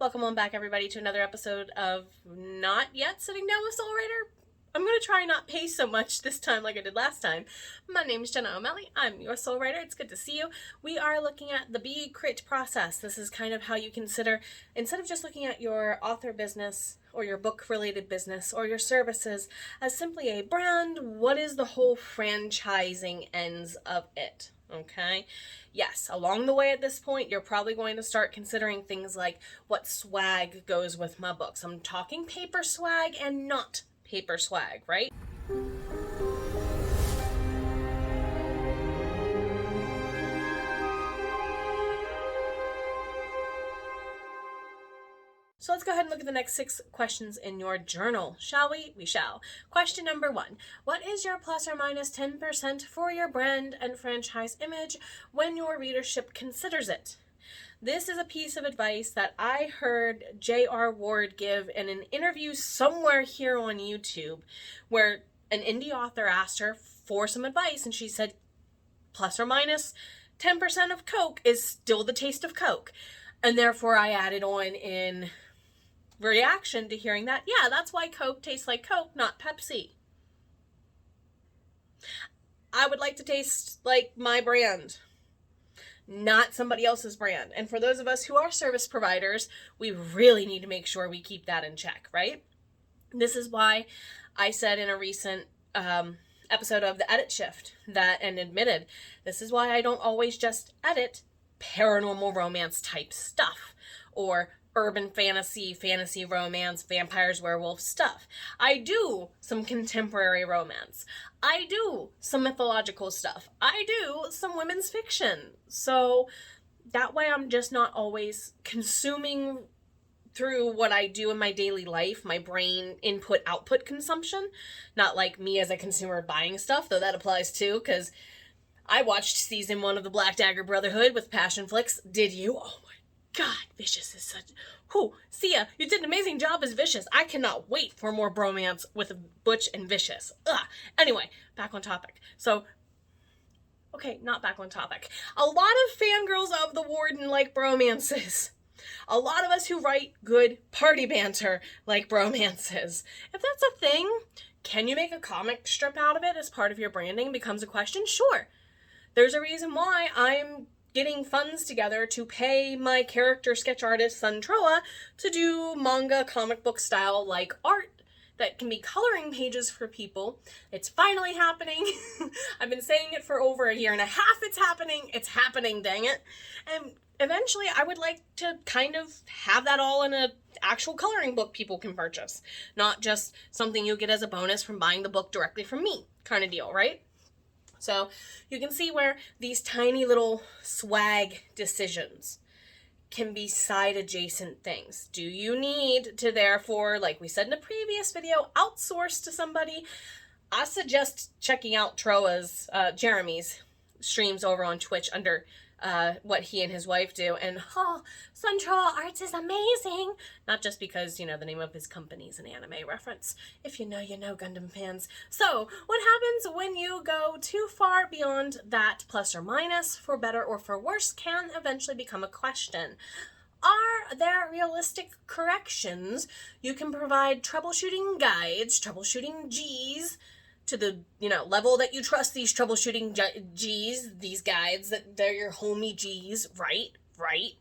Welcome on back, everybody, to another episode of Not Yet Sitting Down with Soul Writer. I'm going to try not pace so much this time like I did last time. My name is Jenna O'Malley. I'm your soul writer. It's good to see you. We are looking at the Be Crit process. This is kind of how you consider, instead of just looking at your author business or your book-related business or your services as simply a brand, what is the whole franchising ends of it? Okay? Yes, along the way at this point, you're probably going to start considering things like what swag goes with my books. I'm talking paper swag and not paper swag, right? So let's go ahead and look at the next 6 questions in your journal, shall we? We shall. Question number 1. What is your plus or minus 10% for your brand and franchise image when your readership considers it? This is a piece of advice that I heard J.R. Ward give in an interview somewhere here on YouTube, where an indie author asked her for some advice, and she said, plus or minus 10% of Coke is still the taste of Coke. And therefore I added on in reaction to hearing that, yeah, that's why Coke tastes like Coke, not Pepsi. I would like to taste like my brand, not somebody else's brand. And for those of us who are service providers, we really need to make sure we keep that in check, right? This is why I said in a recent episode of The Edit Shift and admitted, this is why I don't always just edit paranormal romance type stuff or urban fantasy romance, vampires, werewolf stuff. I do some contemporary romance. I do some mythological stuff. I do some women's fiction. So that way I'm just not always consuming through what I do in my daily life, my brain input-output consumption. Not like me as a consumer buying stuff, though that applies too, because I watched season 1 of the Black Dagger Brotherhood with Passion Flicks. Did you? Oh my God, Vicious is such... Whew, Sia, you did an amazing job as Vicious. I cannot wait for more bromance with Butch and Vicious. Ugh. Anyway, back on topic. So, okay, not back on topic. A lot of fangirls of the Warden like bromances. A lot of us who write good party banter like bromances. If that's a thing, can you make a comic strip out of it as part of your branding becomes a question? Sure. There's a reason why I'm getting funds together to pay my character sketch artist, Suntroa, to do manga comic book style like art that can be coloring pages for people. It's finally happening. I've been saying it for over 1.5 years. It's happening. It's happening, dang it. And eventually I would like to kind of have that all in an actual coloring book people can purchase. Not just something you get as a bonus from buying the book directly from me kind of deal, right? So you can see where these tiny little swag decisions can be side adjacent things. Do you need to therefore, like we said in a previous video, outsource to somebody? I suggest checking out Jeremy's streams over on Twitch under what he and his wife do. And Suntroa Arts is amazing. Not just because, the name of his company is an anime reference. If you know, you know, Gundam fans. So, what happens when you go too far beyond that plus or minus, for better or for worse, can eventually become a question. Are there realistic corrections? You can provide troubleshooting guides, troubleshooting G's, to the, level that you trust these troubleshooting G's, these guides, that they're your homie G's, right?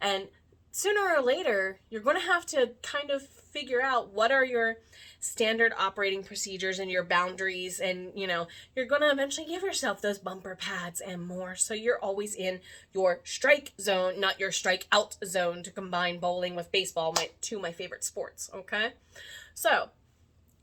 And sooner or later, you're going to have to kind of figure out what are your standard operating procedures and your boundaries, and, you're going to eventually give yourself those bumper pads and more, so you're always in your strike zone, not your strike out zone, to combine bowling with baseball, two of my favorite sports, okay? So,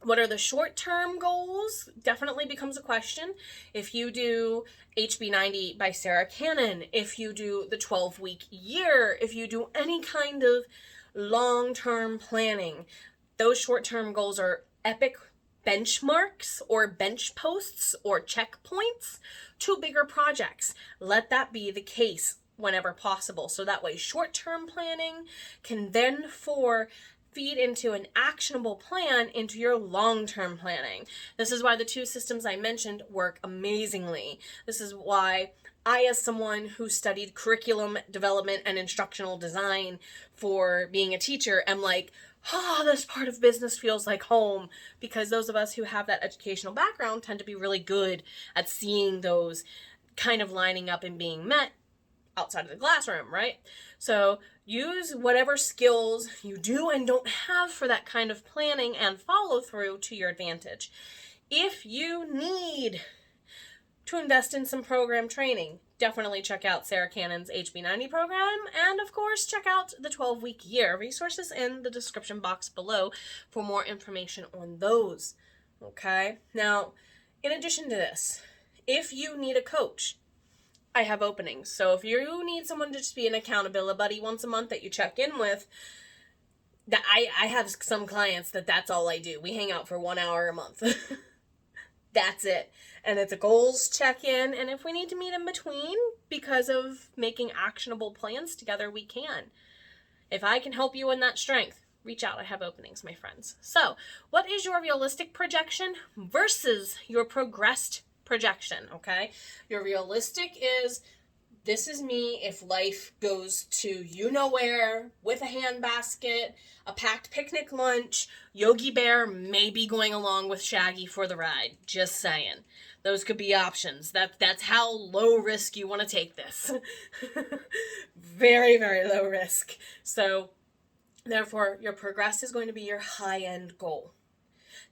what are the short-term goals? Definitely becomes a question. If you do HB90 by Sarah Cannon, if you do the 12-week year, if you do any kind of long-term planning, those short-term goals are epic benchmarks or bench posts or checkpoints to bigger projects. Let that be the case whenever possible. So that way short-term planning can then feed into an actionable plan into your long-term planning. This is why the 2 systems I mentioned work amazingly. This is why I, as someone who studied curriculum development and instructional design for being a teacher, am like, this part of business feels like home, because those of us who have that educational background tend to be really good at seeing those kind of lining up and being met outside of the classroom, right? So use whatever skills you do and don't have for that kind of planning and follow through to your advantage. If you need to invest in some program training, definitely check out Sarah Cannon's HB90 program, and of course check out the 12-week year. Resources in the description box below for more information on those. Okay, now in addition to this, if you need a coach, I have openings. So if you need someone to just be an accountability buddy once a month that you check in with, that I have some clients that's all I do. We hang out for 1 hour a month. That's it. And it's a goals check-in, and if we need to meet in between because of making actionable plans together, we can. If I can help you in that strength, reach out. I have openings, my friends. So, what is your realistic projection versus your progressed projection, okay? Your realistic is, this is me if life goes to you-know-where with a handbasket, a packed picnic lunch, Yogi Bear may be going along with Shaggy for the ride. Just saying. Those could be options. That's how low risk you want to take this. Very, very low risk. So, therefore, your progress is going to be your high-end goal.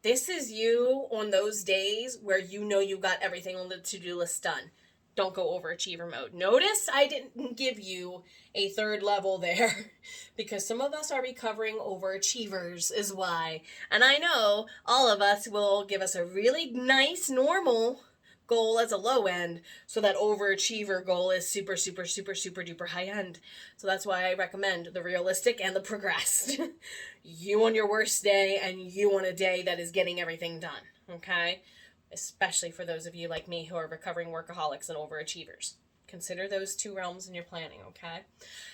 This is you on those days where you know you got everything on the to-do list done. Don't go overachiever mode. Notice I didn't give you a third level there, because some of us are recovering overachievers is why. And I know all of us will give us a really nice normal goal as a low end, so that overachiever goal is super, super, super, super duper high end. So that's why I recommend the realistic and the progressed. You on your worst day, and you on a day that is getting everything done, okay? Especially for those of you like me who are recovering workaholics and overachievers. Consider those two realms in your planning, okay?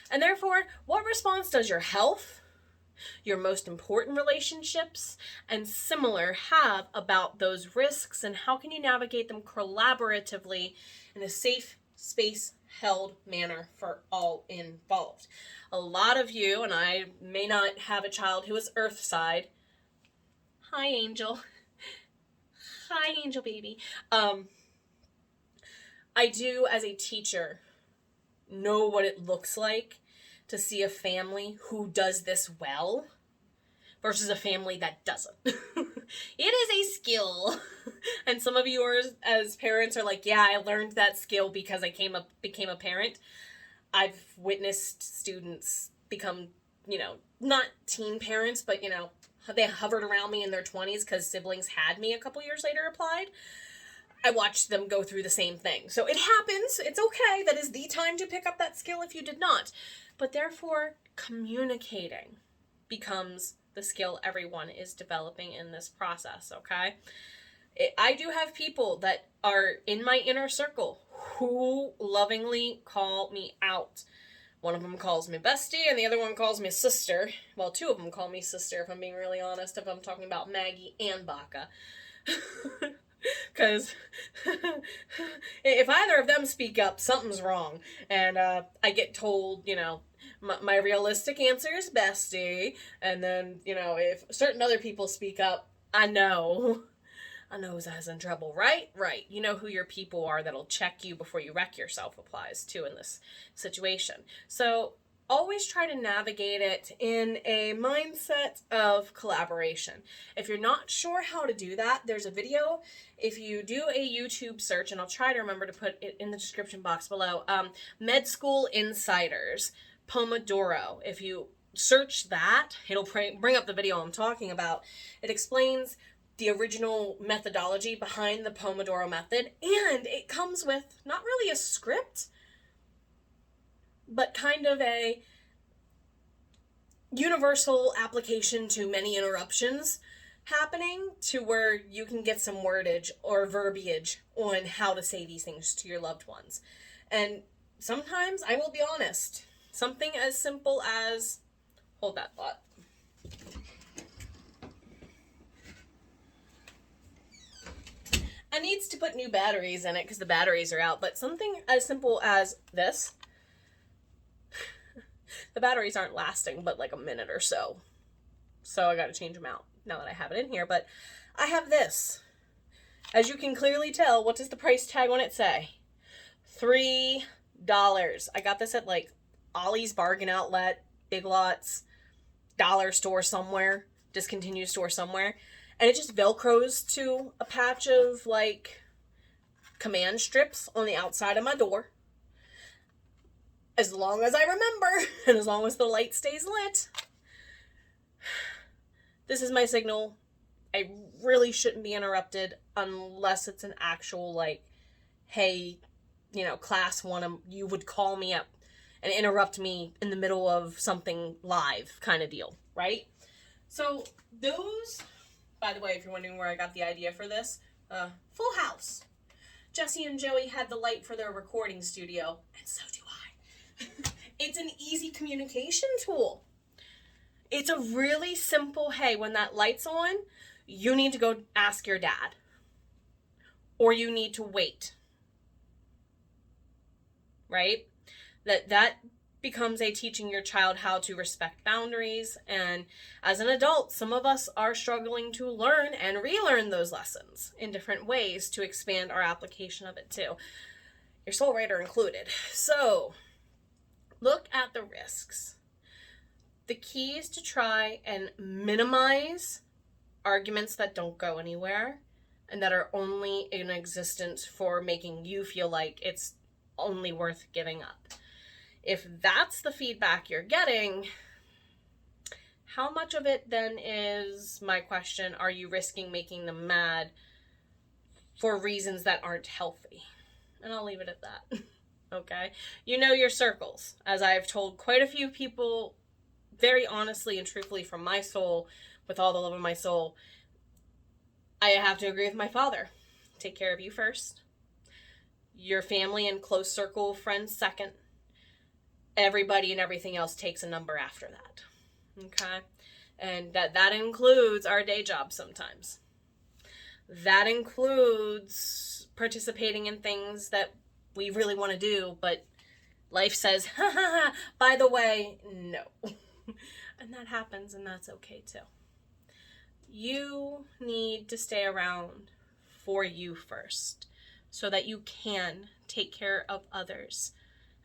And therefore, what response does your health, your most important relationships, and similar have about those risks, and how can you navigate them collaboratively in a safe space held manner for all involved? A lot of you, and I may not have a child who is earth side. Hi, Angel. Hi, Angel baby. I do, as a teacher, know what it looks like to see a family who does this well versus a family that doesn't. It is a skill. And some of you are, as parents, are like, yeah, I learned that skill because I became a parent. I've witnessed students become, not teen parents, but, they hovered around me in their 20s because siblings had me a couple years later applied. I watched them go through the same thing. So it happens. It's okay. That is the time to pick up that skill if you did not. But therefore, communicating becomes the skill everyone is developing in this process, okay? I do have people that are in my inner circle who lovingly call me out. One of them calls me bestie, and the other one calls me sister. Well, two of them call me sister, if I'm being really honest, if I'm talking about Maggie and Baka. Because if either of them speak up, something's wrong. And I get told, my realistic answer is bestie. And then, if certain other people speak up, I know Za's in trouble, right? Right. You know who your people are that'll check you before you wreck yourself applies too in this situation. So always try to navigate it in a mindset of collaboration. If you're not sure how to do that, there's a video. If you do a YouTube search, and I'll try to remember to put it in the description box below, Med School Insiders, Pomodoro. If you search that, it'll bring up the video I'm talking about. It explains the original methodology behind the Pomodoro method, and it comes with not really a script, but kind of a universal application to many interruptions happening, to where you can get some wordage or verbiage on how to say these things to your loved ones. And sometimes, I will be honest, something as simple as, hold that thought. Needs to to put new batteries in it because the batteries are out, but something as simple as this. The batteries aren't lasting but like a minute or so. So I got to change them out now that I have it in here. But I have this. As you can clearly tell, what does the price tag on it say? $3. I got this at like Ollie's Bargain Outlet, Big Lots, dollar store somewhere, discontinued store somewhere. And it just Velcros to a patch of like command strips on the outside of my door. As long as I remember, and as long as the light stays lit. This is my signal. I really shouldn't be interrupted unless it's an actual like, hey, you know, class one, you would call me up and interrupt me in the middle of something live kind of deal, right? So those, by the way, if you're wondering where I got the idea for this, Full House. Jesse and Joey had the light for their recording studio, and so do I. It's an easy communication tool. It's a really simple, hey, when that light's on, you need to go ask your dad. Or you need to wait. Right? That becomes a teaching your child how to respect boundaries. And as an adult, some of us are struggling to learn and relearn those lessons in different ways to expand our application of it too. Your soul writer included. So, look at the risks. The key is to try and minimize arguments that don't go anywhere and that are only in existence for making you feel like it's only worth giving up. If that's the feedback you're getting, how much of it then is, my question, are you risking making them mad for reasons that aren't healthy? And I'll leave it at that. Okay? You know your circles. As I've told quite a few people very honestly and truthfully from my soul, with all the love of my soul, I have to agree with my father. Take care of you first. Your family and close circle of friends second. Everybody and everything else takes a number after that. Okay? And that includes our day job sometimes. That includes participating in things that we really want to do, but life says, ha ha ha, by the way, no. And that happens, and that's okay too. You need to stay around for you first so that you can take care of others.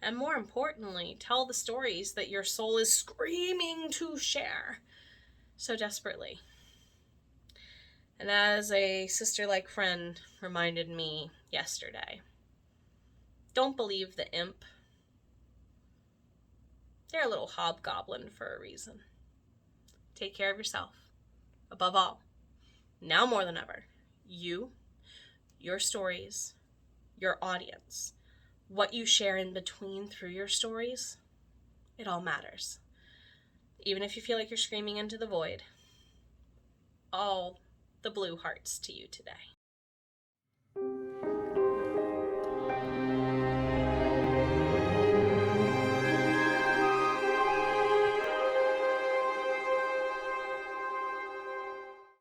And more importantly, tell the stories that your soul is screaming to share so desperately. And as a sister-like friend reminded me yesterday, don't believe the imp. They're a little hobgoblin for a reason. Take care of yourself. Above all, now more than ever, you, your stories, your audience, what you share in between through your stories, it all matters. Even if you feel like you're screaming into the void, all the blue hearts to you today.